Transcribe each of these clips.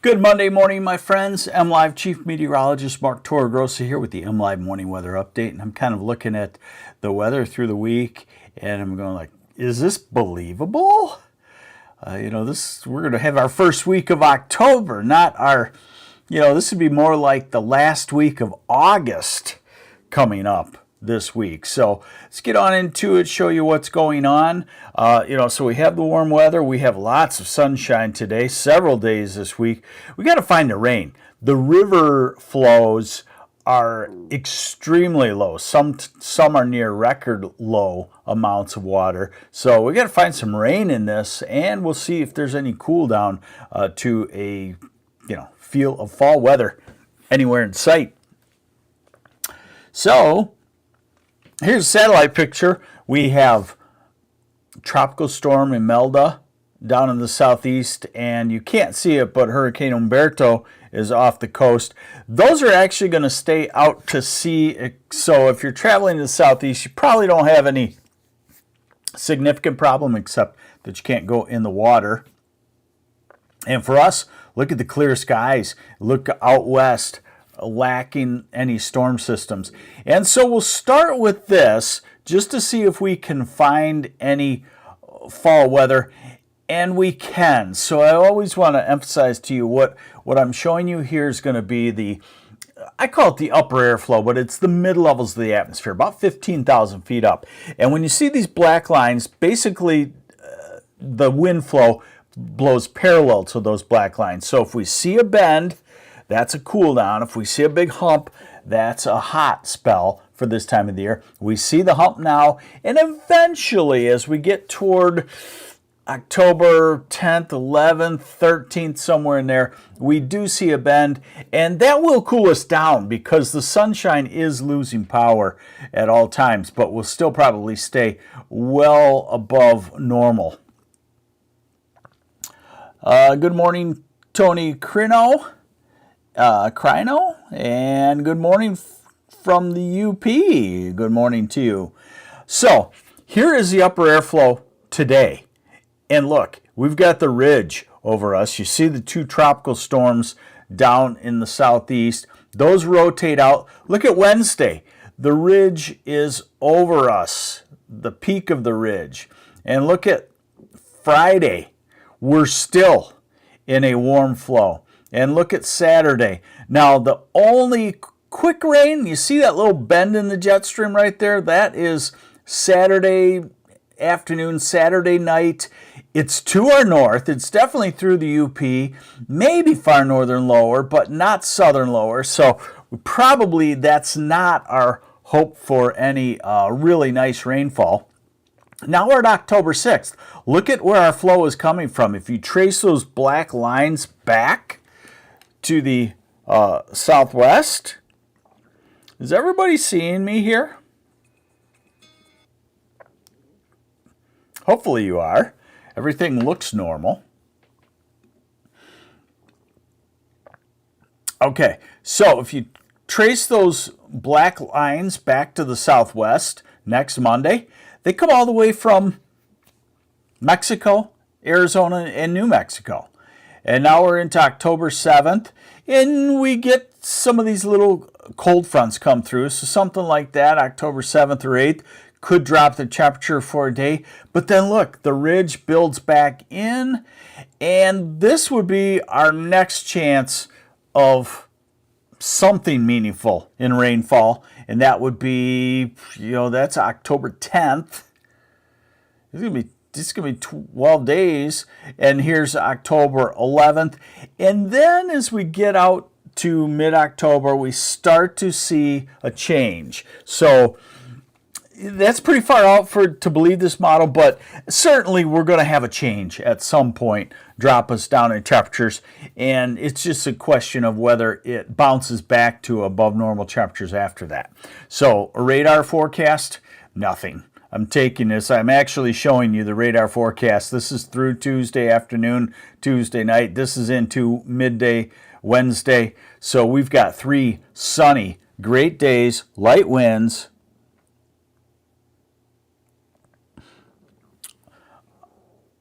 Good Monday morning, my friends. MLive Chief Meteorologist Mark Torregrossa here with the MLive Morning Weather Update. And I'm kind of looking at the weather through the week, and I'm going like, is this believable? We're going to have our first week of October, not our, this would be more like the last week of August coming up this week. So let's get on into it, show you what's going on. So we have the warm weather. We have lots of sunshine today, several days this week. We got to find the rain. The river flows are extremely low. Some are near record low amounts of water. So we got to find some rain in this, and we'll see if there's any cool down to a feel of fall weather anywhere in sight. So here's a satellite picture. We have tropical storm Imelda down in the southeast, and you can't see it, but Hurricane Umberto is off the coast. Those are actually going to stay out to sea, so if you're traveling to the southeast, you probably don't have any significant problem except that you can't go in the water. And for us, look at the clear skies. Look out west, lacking any storm systems. And so we'll start with this just to see if we can find any fall weather, and we can. So I always want to emphasize to you what I'm showing you here is going to be I call it the upper airflow, but it's the mid-levels of the atmosphere, about 15,000 feet up. And when you see these black lines, basically the wind flow blows parallel to those black lines. So if we see a bend, that's a cool down. If we see a big hump, that's a hot spell for this time of the year. We see the hump now, and eventually as we get toward October 10th, 11th, 13th, somewhere in there, we do see a bend, and that will cool us down because the sunshine is losing power at all times, but we'll still probably stay well above normal. Good morning, Tony Crino, and good morning from the UP. Good morning to you. So here is the upper airflow today. And look, we've got the ridge over us. You see the two tropical storms down in the southeast. Those rotate out. Look at Wednesday. The ridge is over us, the peak of the ridge. And look at Friday. We're still in a warm flow. And look at Saturday. Now, the only quick rain, you see that little bend in the jet stream right there? That is Saturday afternoon, Saturday night. It's to our north. It's definitely through the UP, maybe far northern lower, but not southern lower. So probably that's not our hope for any really nice rainfall. Now we're at October 6th. Look at where our flow is coming from. If you trace those black lines back to the southwest, is everybody seeing me here? Hopefully you are. Everything looks normal. Okay, so if you trace those black lines back to the southwest next Monday, they come all the way from Mexico, Arizona, and New Mexico. And now we're into October 7th, and we get some of these little cold fronts come through. So something like that, October 7th or 8th, could drop the temperature for a day. But then look, the ridge builds back in, and this would be our next chance of something meaningful in rainfall, and that would be, that's October 10th. It's going to be 12 days, and here's October 11th. And then as we get out to mid-October, we start to see a change. So that's pretty far out to believe this model, but certainly we're going to have a change at some point, drop us down in temperatures, and it's just a question of whether it bounces back to above normal temperatures after that. So a radar forecast, nothing. I'm taking this. I'm actually showing you the radar forecast. This is through Tuesday afternoon, Tuesday night. This is into midday Wednesday. So we've got 3 sunny, great days, light winds.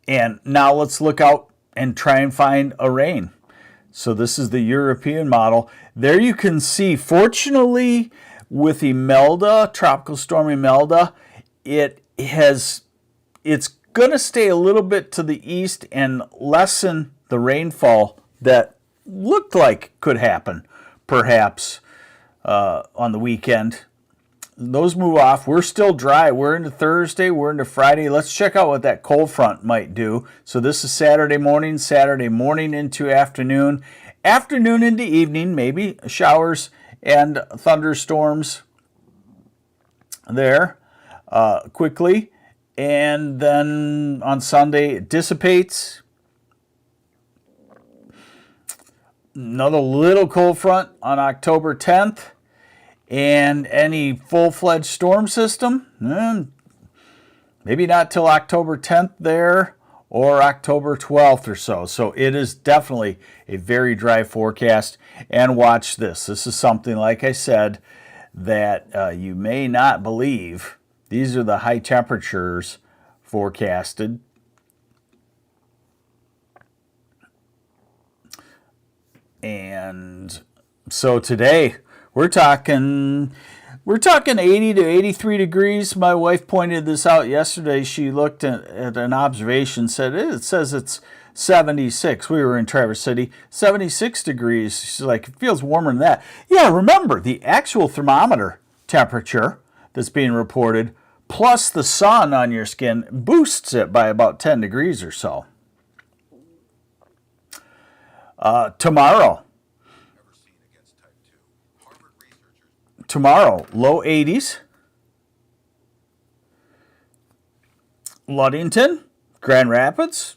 And now let's look out and try and find a rain. So this is the European model. There you can see, fortunately, with Imelda, Tropical Storm Imelda, it's going to stay a little bit to the east and lessen the rainfall that looked like could happen, perhaps, on the weekend. Those move off. We're still dry. We're into Thursday. We're into Friday. Let's check out what that cold front might do. So this is Saturday morning into afternoon, afternoon into evening, maybe showers and thunderstorms there quickly. And then on Sunday, it dissipates. Another little cold front on October 10th. And any full-fledged storm system, maybe not till October 10th there or October 12th or so. So it is definitely a very dry forecast. And watch this. This is something, like I said, that you may not believe. These are the high temperatures forecasted. And so today, we're talking 80 to 83 degrees. My wife pointed this out yesterday. She looked at an observation, said it says it's 76. We were in Traverse City, 76 degrees. She's like, it feels warmer than that. Yeah, remember, the actual thermometer temperature that's being reported plus the sun on your skin boosts it by about 10 degrees or so. Tomorrow, low 80s. Ludington, Grand Rapids,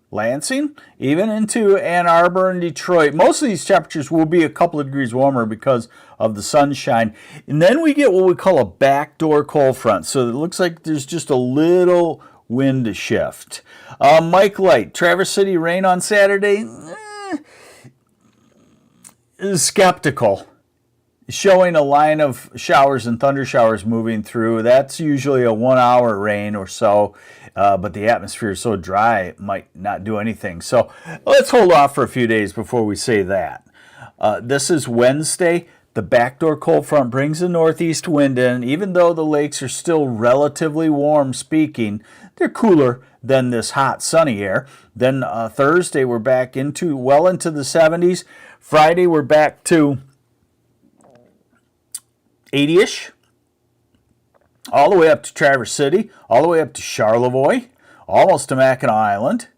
Lansing, even into Ann Arbor and Detroit. Most of these temperatures will be a couple of degrees warmer because of the sunshine. And then we get what we call a backdoor cold front. So it looks like there's just a little wind shift. Mike Light, Traverse City rain on Saturday. Is skeptical. Showing a line of showers and thunder showers moving through. That's usually a 1 hour rain or so, but the atmosphere is so dry it might not do anything. So let's hold off for a few days before we say that. This is Wednesday. The backdoor cold front brings the northeast wind in. Even though the lakes are still relatively warm speaking, they're cooler than this hot sunny air. Then Thursday we're back into the 70s. Friday we're back to 80-ish, all the way up to Traverse City, all the way up to Charlevoix, almost to Mackinac Island.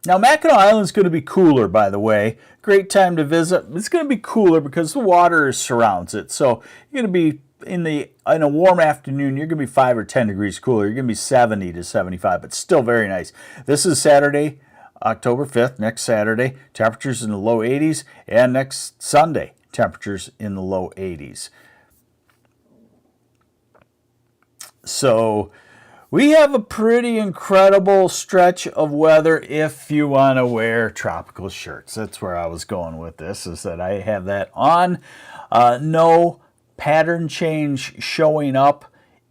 Now, Mackinac Island is going to be cooler, by the way. Great time to visit. It's going to be cooler because the water surrounds it. So you're going to be in a warm afternoon, you're going to be 5 or 10 degrees cooler. You're going to be 70 to 75, but still very nice. This is Saturday, October 5th, next Saturday. Temperatures in the low 80s, and next Sunday, temperatures in the low 80s. So we have a pretty incredible stretch of weather if you want to wear tropical shirts. That's where I was going with this, is that I have that on. No pattern change showing up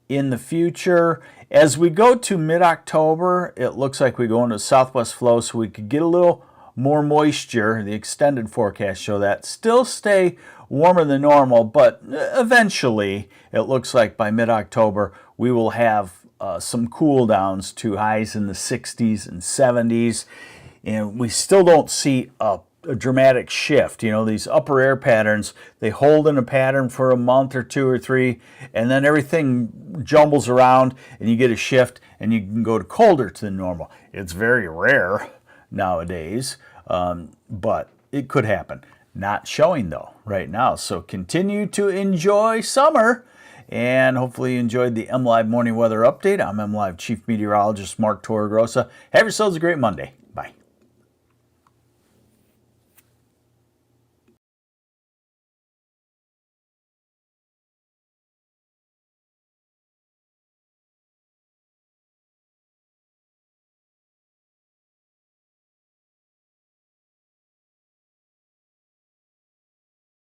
in the future. As we go to mid-October, it looks like we go into southwest flow, so we could get a little more moisture. The extended forecast show that. Still stay warmer than normal, but eventually it looks like by mid-October we will have some cool downs to highs in the 60s and 70s, and we still don't see a dramatic shift. You know, these upper air patterns, they hold in a pattern for a month or 2 or 3, and then everything jumbles around and you get a shift and you can go to colder to the normal. It's very rare nowadays, but it could happen. Not showing though right now. So continue to enjoy summer, and hopefully you enjoyed the MLive morning weather update. I'm MLive Chief Meteorologist Mark Torregrossa. Have yourselves a great Monday.